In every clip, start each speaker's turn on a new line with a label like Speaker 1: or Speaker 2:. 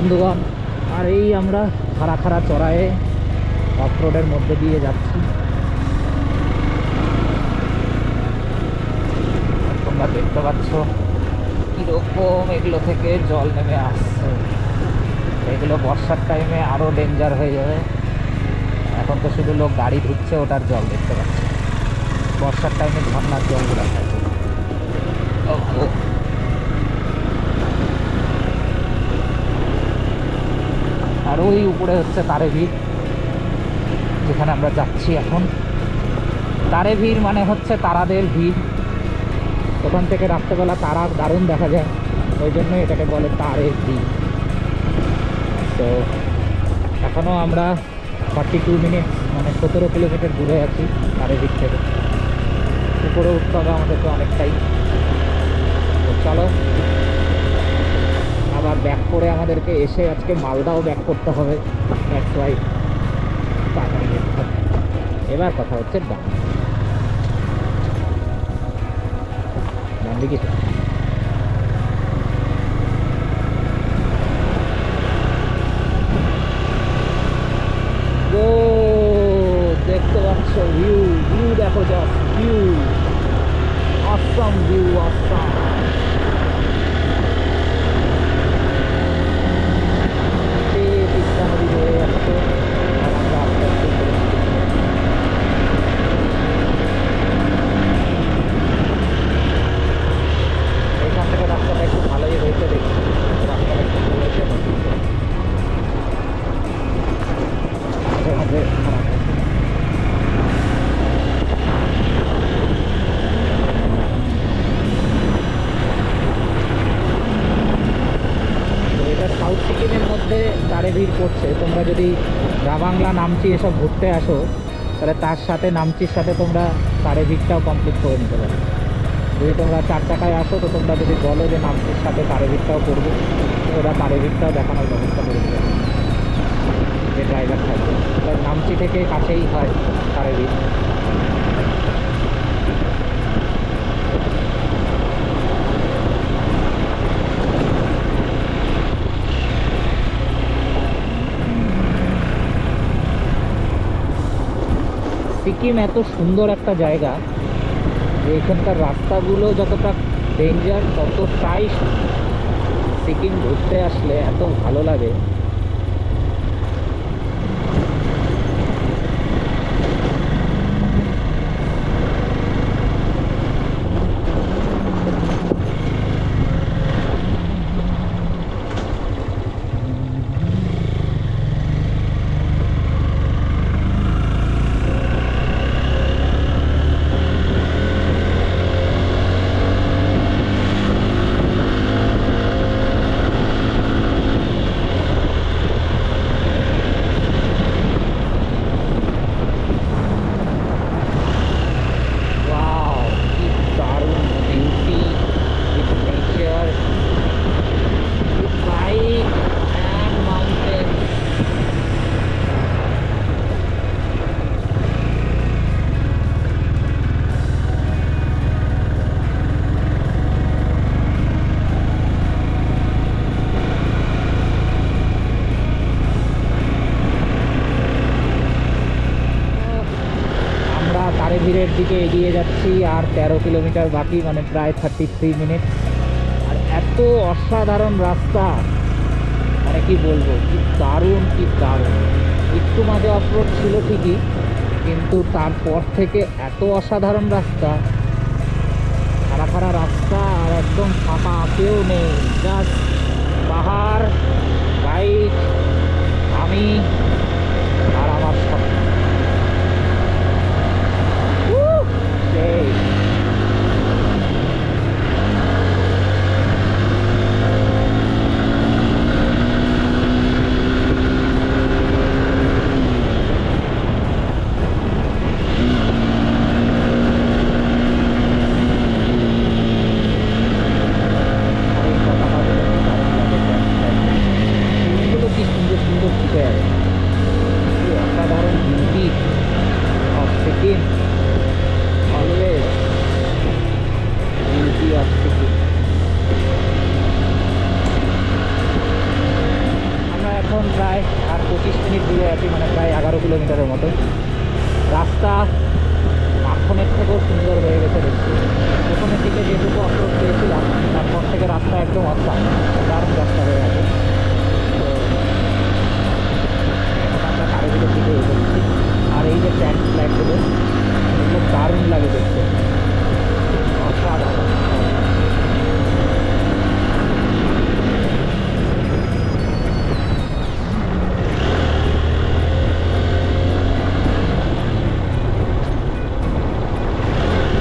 Speaker 1: বন্ধুগণ, আর এই আমরা খাড়া খাড়া চড়ায়ে অফ রোডের মধ্যে দিয়ে যাচ্ছি। তোমরা দেখতে পাচ্ছ কিরকম এগুলো থেকে জল নেমে আসছে। এগুলো বর্ষার টাইমে আরও ডেঞ্জার হয়ে যাবে। এখন তো শুধু লোক গাড়ি ধুচ্ছে, ওটার জল দেখতে পাচ্ছে। বর্ষার টাইমে ঝর্নার জলগুলো থাকে। আর ওই উপরে হচ্ছে তারেভীর, যেখানে আমরা যাচ্ছি এখন। তারেভীর মানে হচ্ছে তারাদের ভিড়। ওখান থেকে রাত্রেবেলা তারা দারুণ দেখা যায়, ওই জন্য এটাকে বলে তারের ভিড়। তো এখনও আমরা 42 মিনিট, মানে 17 কিলোমিটার দূরে আছি তারেভীর থেকে। উপরে উঠতে হবে আমাদেরকে অনেকটাই। তো চলো, আবার ব্যাক করে আমাদেরকে এসে আজকে মালদাও ব্যাক করতে হবে। দ্যাটস ওয়াই তাড়াতাড়ি যেতে হবে। এবার কথা হচ্ছে ডান দিকে। ও দেখতে পাচ্ছ ভিউ, ভিউ দেখো, just view, awesome view, awesome. Teesta নদী বয়ে যাচ্ছে আর আমরা আস্তে আস্তে চলে যাচ্ছি। এইখান থেকে রাস্তাটা একটু ভালোই হয়েছে, দেখছি রাস্তাটা একটু হয়েছে, মাঝে মাঝে খারাপ হয়েছে। তো এটা সাউথ সিকিমের মধ্যে তারেভীর পড়ছে। তোমরা যদি রাবাংলা, নামচি এসব ঘুরতে আসো, তাহলে তার সাথে নামচির সাথে তোমরা তারেভীরটাও কমপ্লিট করে নিতে পারো। যদি তোমরা 4 চাকায় আসো, তো তোমরা যদি বলো যে নামচির সাথে তারেভীরটাও করবে, ওরা তারেভীরটাও দেখানোর ব্যবস্থা করে দেবে, যে ড্রাইভার থাকবে। নামচি থেকে কাছেই হয় তারেভীর। সিকিম এত সুন্দর একটা জায়গা যে এখানকার রাস্তাগুলো যতটা ডেঞ্জার, ততটাই সিকিম ঘুরতে আসলে এত ভালো লাগে। ওয়াও, কি দারুণ beauty with nature, bike and mountain. আমরা তারেভীরের দিকে এগিয়ে যাচ্ছি, আর 13 কিলোমিটার বাকি, মানে প্রায় 33 মিনিট। আর এত অসাধারণ রাস্তা, মানে কি বলবো, কি দারুণ, কি দারুণ। একটু মাঝে অফরোড ছিল ঠিকই, কিন্তু তারপর থেকে এত অসাধারণ রাস্তা, খাড়া খাড়া রাস্তা, আর একদম ফাঁকা, কেউ নেই, জাস্ট পাহাড়, বাইক, আমি আর আমার স্বপ্ন। সেই ফুলগুলো কি সুন্দর সুন্দর ফুটে আছে। 25 মিনিট দূরে আছি, মানে প্রায় 11 কিলোমিটারের মতো। রাস্তা মাখনের থেকেও সুন্দর হয়ে গেছে দেখছি। প্রথমের দিকে যেটুকু অপ্রোচ পেয়েছিলাম তারপর থেকে রাস্তা একদম অসাম, দারুণ রাস্তা হয়ে গেছে। তো এখন আমরা কারেগুলোর দিকে এগোচ্ছি। আর এই যে ট্যাঙ্ক ফ্ল্যাগগুলো, এগুলো দারুণ লাগে দেখতে, অসাধারণ।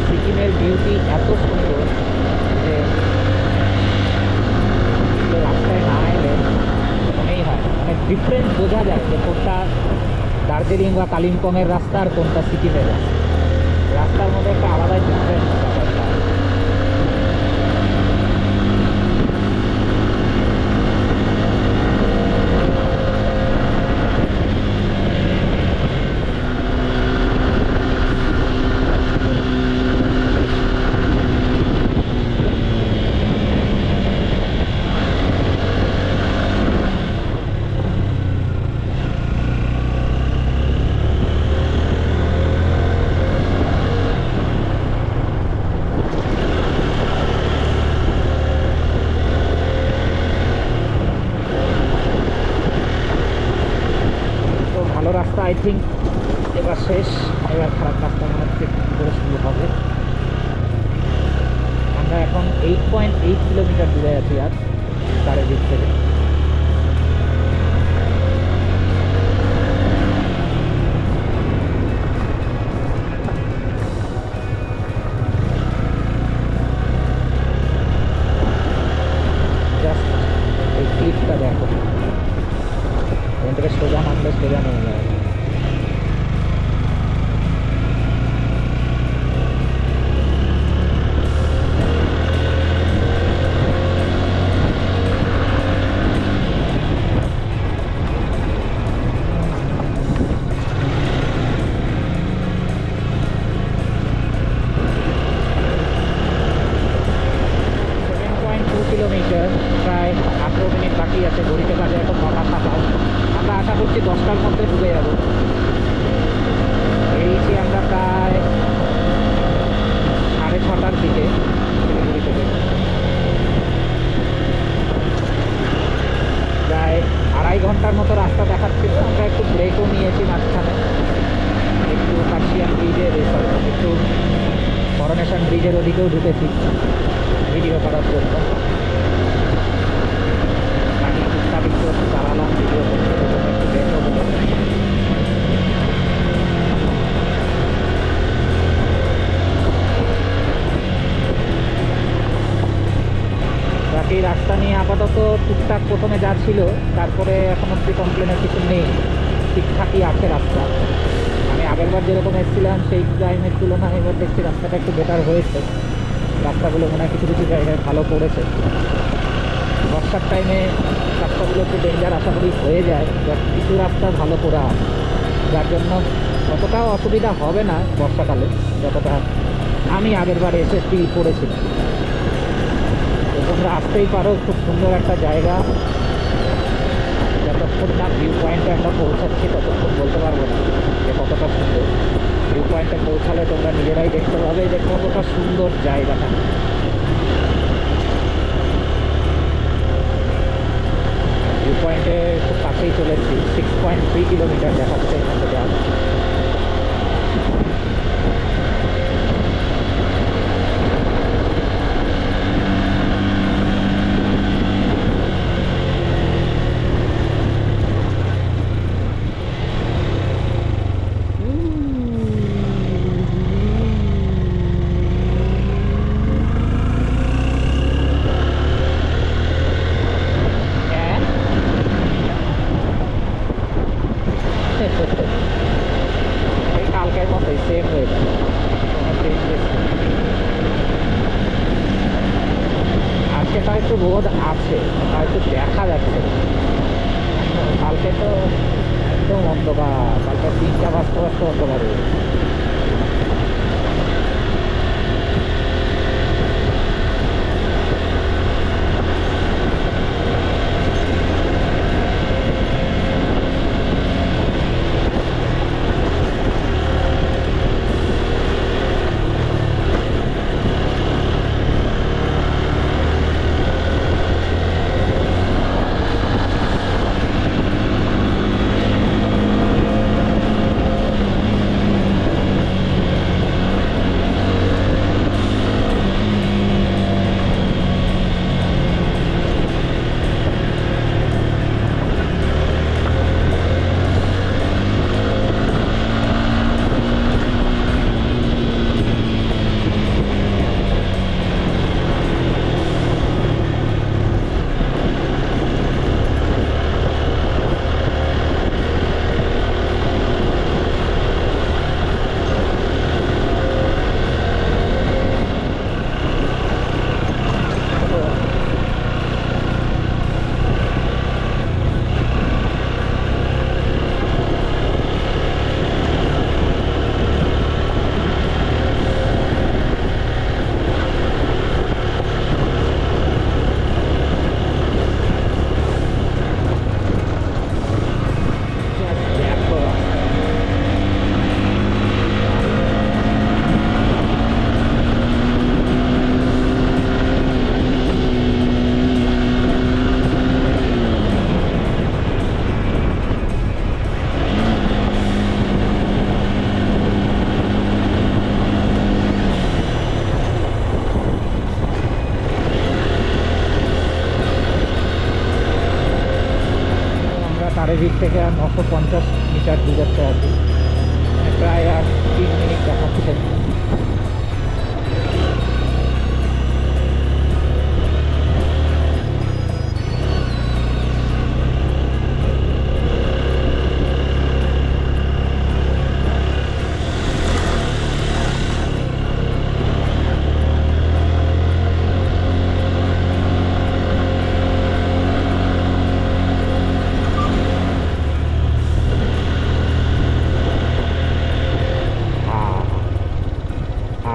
Speaker 1: সিকিমের বিউটি এত সুন্দর যে এগুলো রাস্তায় না এলে মনেই হয়, মানে ডিফারেন্স বোঝা যায় যে কোনটা দার্জিলিং বা কালিম্পংয়ের রাস্তা আর কোনটা সিকিমের রাস্তা। রাস্তার মধ্যে একটা আলাদাই ডিফারেন্স ব্যাপারটা। তো ভালো রাস্তা আই থিঙ্ক এবার শেষ। এবার খারাপ রাস্তা মনে হচ্ছে একটু করে শুরু হবে। আমরা এখন 8.8 কিলোমিটার দূরে আছি আর চারিদিক থেকে। জাস্ট এই ক্লিপটা দেখো, এখান থেকে সোজা নামলে সোজা নেমে যাবে। কিলোমিটার, প্রায় 18 মিনিট বাকি আছে। ঘড়িতে বাজে এখন 9:27। আমরা আশা করছি 10টার মধ্যে ঢুকে যাব। বেরিয়েছি আমরা প্রায় 6:30টার দিকে শিলিগুড়ি থেকে। প্রায় 2.5 ঘন্টার মতো রাস্তা দেখাচ্ছিল। আমরা একটু ব্রেকও নিয়েছি মাঝখানে, একটু কার্শিয়ান ব্রিজের একটু করোনেশন ব্রিজের ওদিকেও ঢুকেছি ভিডিও করার জন্য। গাড়ি টুকটাক একটু চালালাম ভিডিও করতে, একটু ব্রেকও হলো। বাকি রাস্তা নিয়ে আপাতত টুকটাক প্রথমে যা ছিল, তারপরে এখন অব্দি কমপ্লেনের কিছু নেই, ঠিকঠাকই আছে রাস্তা। আমি আগেরবার যেরকম এসেছিলাম সেই টাইমের তুলনায় এবার দেখছি রাস্তাটা একটু বেটার হয়েছে। রাস্তাগুলো মনে হয় কিছু কিছু জায়গায় ভালো করেছে। বর্ষার টাইমে রাস্তাগুলো একটু ডেঞ্জার আশা করি হয়ে যায়, বাট কিছু রাস্তা ভালো করা, যার জন্য অতটাও অসুবিধা হবে না বর্ষাকালে, যতটা আমি আগেরবার এসে ফিল করেছিলাম। তো তোমরা আসতেই পারো, খুব সুন্দর একটা জায়গা। যতক্ষণ না ভিউ পয়েন্টে আমরা পৌঁছাচ্ছি ততক্ষণ বলতে পারবো না যে কতটা সুন্দর। ভিউ পয়েন্টে পৌঁছালে তোমরা নিজেরাই দেখতে পাবে যে কতটা সুন্দর জায়গাটা। ভিউ পয়েন্টে খুব কাছেই চলে এসেছি, 6.3 কিলোমিটার দেখাচ্ছে এখান থেকে। এই কালকের মতোই সেম হয়েছে, আজকে তাও একটু রোদ আছে, তাও একটু দেখা যাচ্ছে। কালকে তো একদম অন্ধকার, কালকে 3টা বাজতে বাজতে অন্ধকার হয়ে গেছে। তারেভির থেকে আর 950 মিটার দূরত্বে আছি, মানে প্রায় আর 3 মিনিট দেখাচ্ছিল।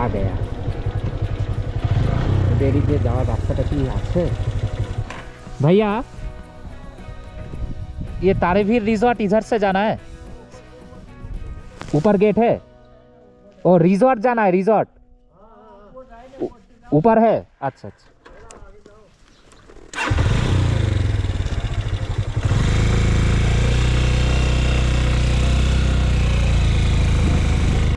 Speaker 1: आ गया। देरी से जावा रास्ता की আছে भैया, ये तारेवीर रिजॉर्ट इधर से जाना है, ऊपर गेट है, और रिजॉर्ट जाना है, रिजॉर्ट ऊपर है। अच्छा अच्छा।